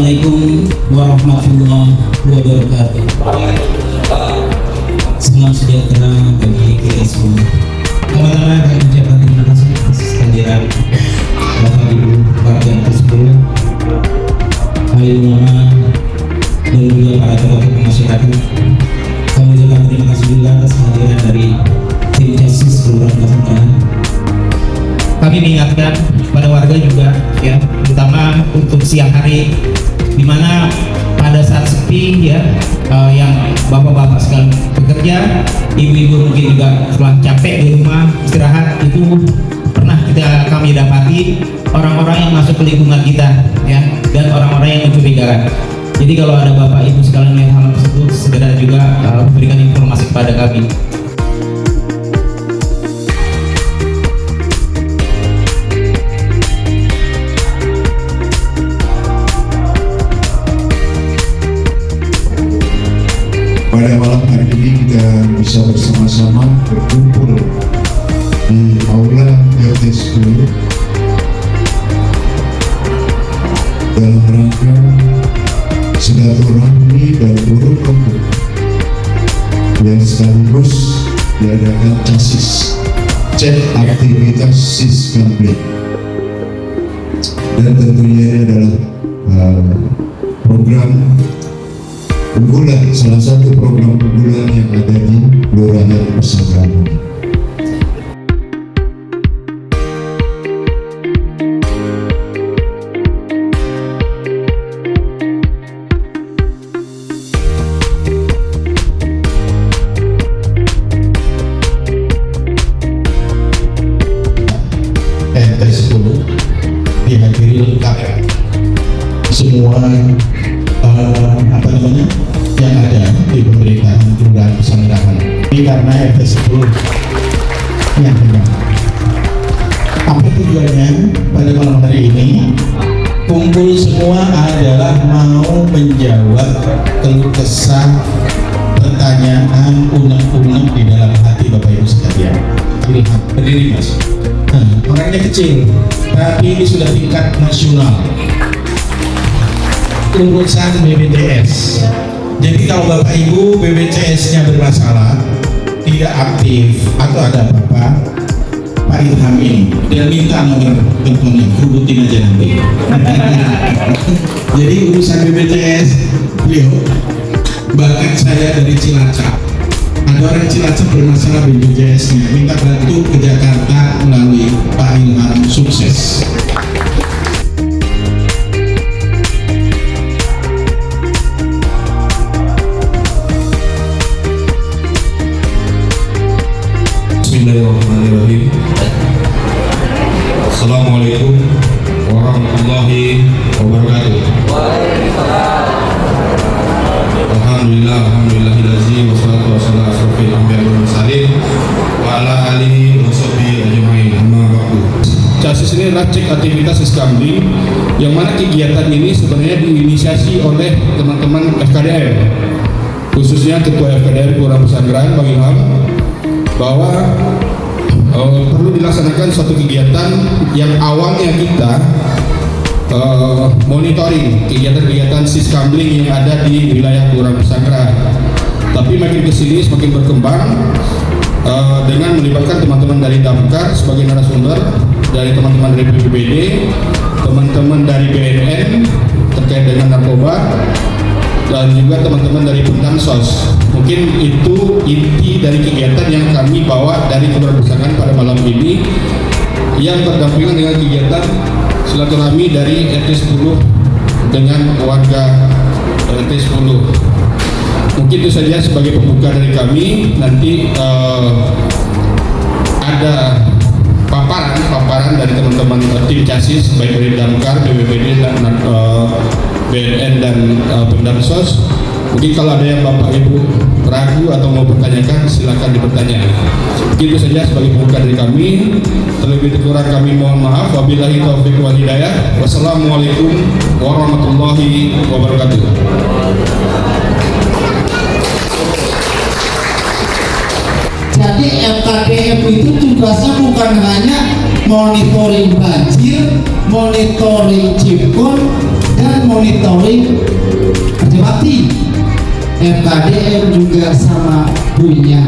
Assalamualaikum warahmatullahi wabarakatuh. Salam sejahtera bagi kita semua. Pertama-tama kami ucapkan terima kasih atas kehadiran Bapak Ibu warga tersebut, ahli ulama dan juga para tokoh masyarakat. Kami ucapkan terima kasih juga atas kehadiran dari tim Jasis Kelurahan Pasangkaran. Kami mengingatkan pada warga juga ya, terutama untuk siang hari di mana pada saat sepi ya, yang bapak-bapak sekalian bekerja, ibu-ibu mungkin juga setelah capek di rumah istirahat, itu pernah kami dapati orang-orang yang masuk ke lingkungan kita ya, dan orang-orang yang mencurigakan. Jadi kalau ada bapak ibu sekalian yang hal tersebut, segera juga berikan informasi kepada kami. Pada malam hari ini kita bisa bersama-sama berkumpul di aula RT 10 dalam rangka silaturahmi dan rukun yang sekaligus diadakan CASIS, cek aktivitas Siskamling, dan tentunya ini adalah program unggulan, salah satu program unggulan yang ada di Kelurahan Pasangkaran. RT 10 dihadiri lengkap semua yang ada di pemerintahan Kelurahan Pasangkaran. Ini karena RT 10 yang pegang. Apa tujuannya pada malam hari ini? Kumpul semua adalah mau menjawab keluh kesah, pertanyaan, unek-unek di dalam hati Bapak Ibu sekalian. Ilham, berdiri Mas. Orangnya kecil, tapi ini sudah tingkat nasional. Urusan BPJS. Jadi kalau Bapak Ibu BPJS-nya bermasalah, tidak aktif atau ada apa-apa, Pak Ilham ini dia minta nomor teleponnya, rubutin aja nanti. Jadi urusan BPJS, beliau bahkan saya dari Cilacap, ada orang Cilacap bermasalah BPJS-nya, minta bantu ke Jakarta melalui Pak Ilham, sukses. Bismillahirrahmanirrahim. Assalamualaikum warahmatullahi wabarakatuh. Alhamdulillahillazi wassalatu wassalamu ala asrofil anbiya'i wal mursalin wa ala alihi wa sahbihi ajma'in. Amma ba'du. CASIS ini adalah cek aktivitas Siskamling, yang mana kegiatan ini sebenarnya diinisiasi oleh teman-teman FKDR, khususnya Ketua FKDR Kelurahan Pasangkaran Bang Ilham, bahwa perlu dilaksanakan suatu kegiatan yang awalnya kita monitoring kegiatan-kegiatan Siskamling yang ada di wilayah Kelurahan Pasangkaran, tapi makin kesini semakin berkembang dengan melibatkan teman-teman dari Damkar sebagai narasumber, dari teman-teman dari BPBD, teman-teman dari BNN terkait dengan narkoba, dan juga teman-teman dari Pendansos. Mungkin itu inti dari kegiatan yang kami bawa dari Kelurahan Pasangkaran pada malam ini, yang berdampingan dengan kegiatan silaturahmi dari RT 10 dengan warga RT 10. Mungkin itu saja sebagai pembuka dari kami. Nanti ada paparan dari teman-teman tim CASIS, baik dari Damkar, BPBD, dan BNN dan Pendansos. Mungkin kalau ada yang Bapak Ibu ragu atau mau bertanyakan, silakan dipertanyakan. Begitu saja sebagai pembuka dari kami. Terlebih kurang kami mohon maaf. Wabillahi taufiq wal hidayah. Wassalamualaikum warahmatullahi wabarakatuh. Jadi FKDF itu tugasnya bukan hanya monitoring banjir, monitoring cipkon, dan monitoring kerja bakti. FKDM juga sama punya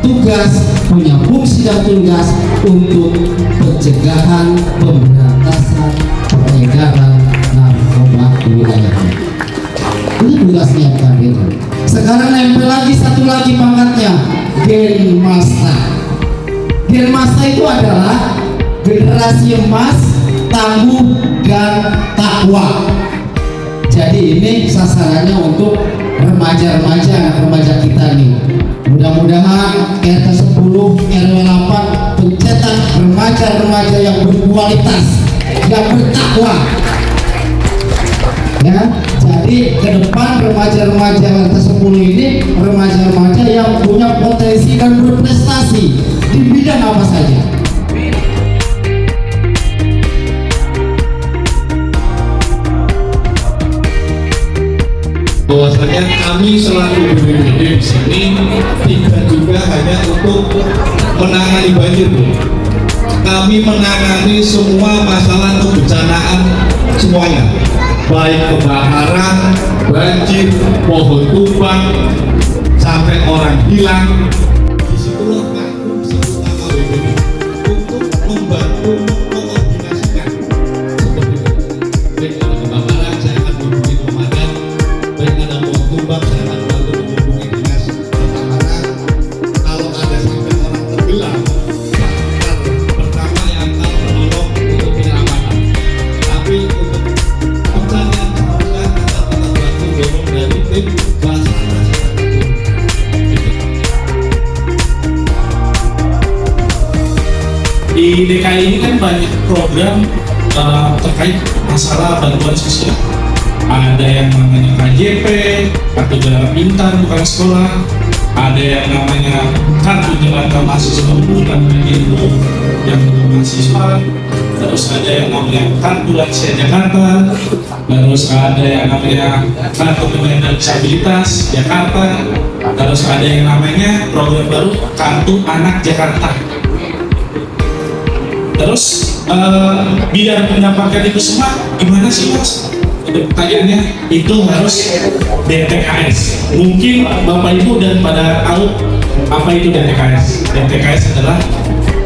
tugas, punya fungsi dan tugas untuk pencegahan, pemberantasan peredaran narkoba di wilayah ini. Ini tugasnya FKDM. Sekarang nempel lagi satu lagi pangkatnya, Genmasta. Genmasta itu adalah generasi emas, tangguh, dan takwa. Jadi ini sasarannya untuk remaja-remaja, anak remaja kita nih. Mudah-mudahan RT 10, RW 8 pencetak remaja-remaja yang berkualitas, yang bertakwa. Ya, jadi ke depan remaja-remaja RT 10 ini remaja-remaja yang punya potensi dan berprestasi di bidang apa saja. Bahwasanya kami selaku BPBD di sini tidak juga hanya untuk menangani banjir, kami menangani semua masalah kebencanaan semuanya, baik kebakaran, banjir, pohon tumbang, sampai orang hilang. Disitulah fungsi utama BPBD untuk membantu mengkoordinasikan seperti itu. Baik ada kebakaran, saya akan menghubungi pemadam. Baik ada pohon tumbang, saya akan bantu menghubungi dinas pertamanan. Kalau ada sampai orang tenggelam, pertama yang akan menolong untuk penyelamatan. Tapi untuk pencarian juga akan kita bantu dorong dari tim Basarnas. Di DKI ini kan banyak program terkait masalah bantuan sosial. Ada yang namanya KJP, kartu jalan pintar bukan sekolah. Ada yang namanya kartu jalan mahasiswa bukan itu yang untuk mahasiswa. Terus ada yang namanya kartu lansia Jakarta. Terus ada yang namanya kartu penyandang disabilitas Jakarta. Terus ada yang namanya program baru kartu anak Jakarta. Terus biar mendapatkan itu semua gimana sih Mas? Pertanyaannya itu harus DTKS. Mungkin Bapak Ibu dan pada tahu apa itu DTKS. DTKS adalah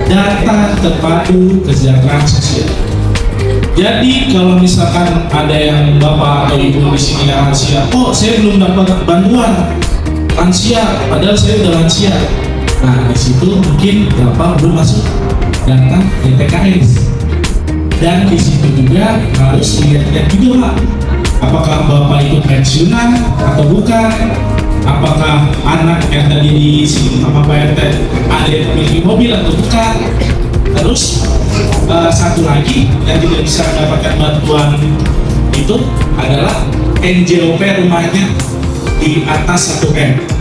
Data Terpadu Kesejahteraan Sosial. Jadi kalau misalkan ada yang Bapak atau Ibu di sini yang lansia, oh saya belum dapat bantuan lansia, padahal saya udah lansia. Nah di situ mungkin Bapak belum masuk data DTKS. Dan di situ juga harus dilihat juga Pak, apakah Bapak itu pensiunan atau bukan, apakah anak yang tadi di sini sama Pak RT ada yang memiliki mobil atau bukan. Terus satu lagi yang tidak bisa mendapatkan bantuan itu adalah NJOP rumahnya di atas 1M.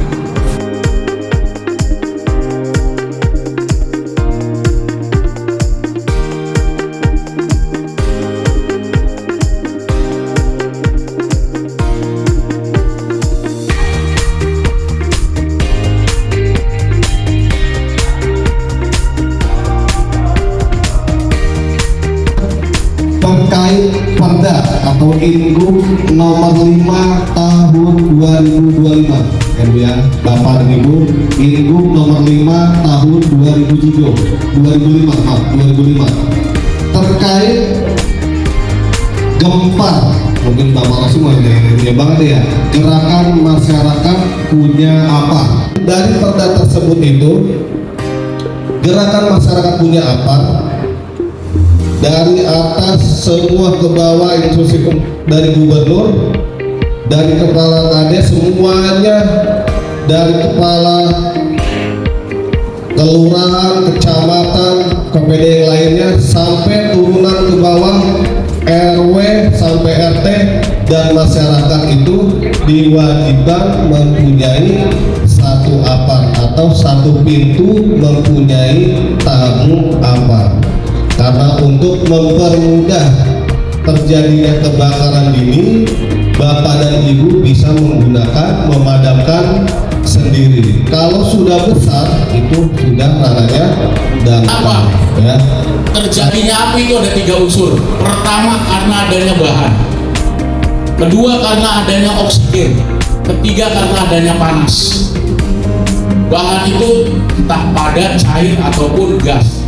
Terkait Perda atau Ingup nomor 5 tahun 2025 ya Bapak dan Ibu, Ingup nomor 5 tahun 2005 terkait Gempar, mungkin Bapak semua ya banget ya, gerakan masyarakat punya apa. Dari perda tersebut itu, gerakan masyarakat punya apa, dari atas semua ke bawah, instruksi dari gubernur, dari kepala kades semuanya, dari kepala kelurahan, kecamatan, KPD yang lainnya, sampai turunan ke bawah RW sampai RT dan masyarakat itu diwajibkan mempunyai satu apar atau satu pintu mempunyai tamu apar. Karena untuk mempermudah terjadinya kebakaran dini, Bapak dan Ibu bisa menggunakan memadamkan sendiri. Kalau sudah besar itu sudah ranahnya dan Apa? ya. Terjadinya api itu ada 3 unsur. Pertama, karena adanya bahan. Kedua, karena adanya oksigen. Ketiga, karena adanya panas. Bahan itu entah padat, cair, ataupun gas.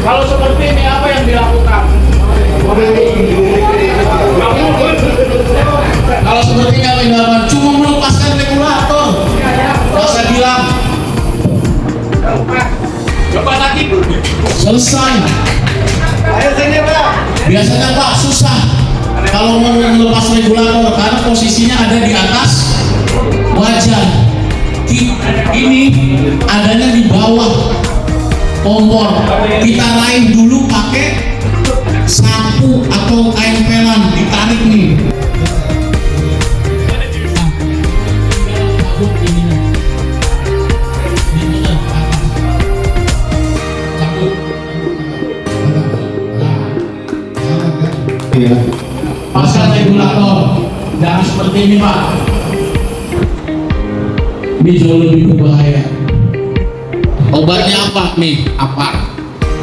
Kalau seperti ini apa yang dilakukan? Kalau seperti ini apa yang dilakukan? Cuma melepaskan regulator. Nggak saya bilang. Coba lagi. Selesai. Biasanya Pak susah kalau mau melepas regulator karena posisinya ada di atas wajan. Ini adanya di bawah kompor. Kita raih dulu pakai sapu atau kain pelan, ditarik nih. Pasang regulator, jangan seperti ini Pak. Ini jauh lebih berbahaya. Obatnya apa nih? Apar.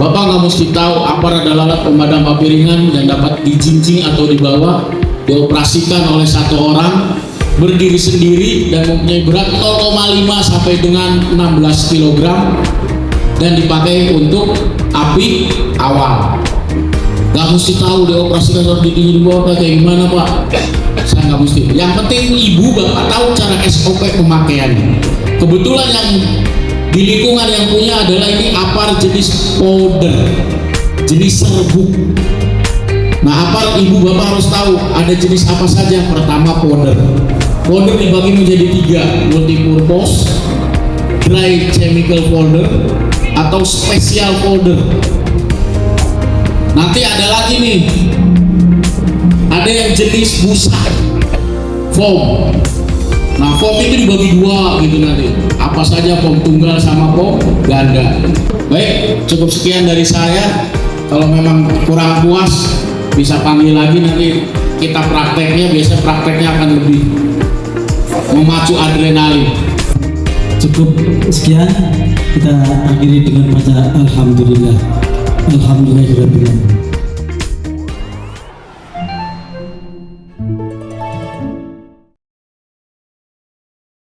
Bapak nggak mesti tahu apar adalah alat pemadam api ringan yang dapat dijinjing atau dibawa, dioperasikan oleh satu orang, berdiri sendiri dan mempunyai berat 0,5 sampai dengan 16 kg dan dipakai untuk api awal. Gak mesti tahu dioperasikan atau dibawa kayak gimana Pak. Saya nggak mesti. Yang penting ibu bapak tahu cara SOP pemakaiannya. Kebetulan yang di lingkungan yang punya adalah ini apar jenis powder, jenis serbuk. Nah apar ibu bapak harus tahu ada jenis apa saja. Pertama powder. Powder dibagi menjadi 3, multipurpose, dry chemical powder, atau special powder. Nanti ada lagi nih, ada yang jenis busa, foam. Nah foam itu dibagi 2 gitu nanti. Apa saja foam tunggal sama foam ganda. Baik, cukup sekian dari saya. Kalau memang kurang puas, bisa panggil lagi nanti kita prakteknya. Biasanya prakteknya akan lebih memacu adrenalin. Cukup sekian, kita akhiri dengan baca alhamdulillah. Alhamdulillah.